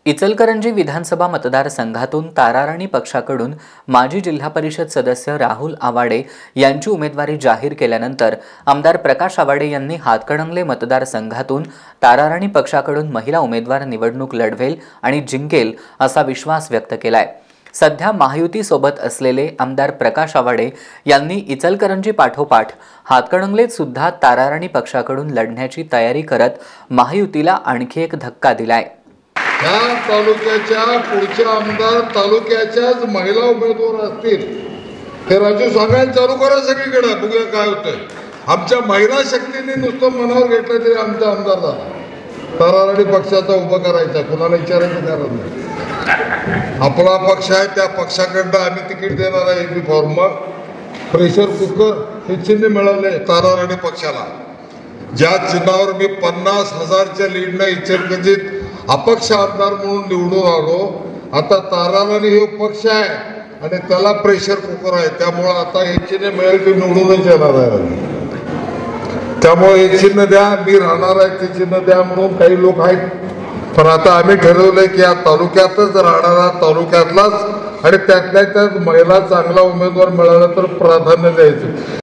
इचलकरंजी विधानसभा मतदारसंघातून ताराराणी पक्षाकडून माजी जिल्हा परिषद सदस्य राहुल आवाडे यांची उमेदवारी जाहीर केल्यानंतर आमदार प्रकाश आवाडे यांनी हातकणंगले मतदारसंघातून ताराराणी पक्षाकडून महिला उमेदवार निवडणूक लढवेल आणि जिंकेल असा विश्वास व्यक्त केलाय। सध्या महायुती सोबत असलेले आमदार प्रकाश आवाडे यांनी इचलकरंजी पाठोपाठ हातकणंगलेत सुद्धा ताराराणी पक्षाकडून लढण्याची तयारी करत महायुतीला आणखी एक धक्का दिलाय। ह्या तालुक्याच्या पुढचे आमदार तालुक्याच्याच महिला उमेदवार असतील हे राजू सांगायला चालू करा सगळीकडे, बघूया काय होतंय। आमच्या महिला शक्तीने नुसतं मनावर घेतलं तरी आमचा आमदार झाला। ताराराणी पक्षाचा उभं करायचा, कुणाला विचारायचं कारण नाही। आपला पक्ष आहे, त्या पक्षाकडनं आम्ही तिकीट देणार आहे। बी फॉर्म प्रेशर कुकर हे चिन्ह मिळाले ताराराणी पक्षाला, ज्या चिन्हावर मी 50,000च्या लीडनं इचलकरंजीत अपक्ष आमदार म्हणून निवडून आलो। आता ताराराणी हे पक्ष आहे आणि त्याला प्रेशर कुकर आहे, त्यामुळे आता हे चिन्ह मिळेल ते निवडूनच येणार आहे। त्यामुळे हे चिन्ह द्या, मी राहणार आहे ते चिन्ह द्या म्हणून काही लोक आहेत। पण आता आम्ही ठरवलंय की या तालुक्यातच राहणारा, तालुक्यातलाच आणि त्यातल्या त्यात महिला चांगला उमेदवार मिळाला तर प्राधान्य द्यायचं।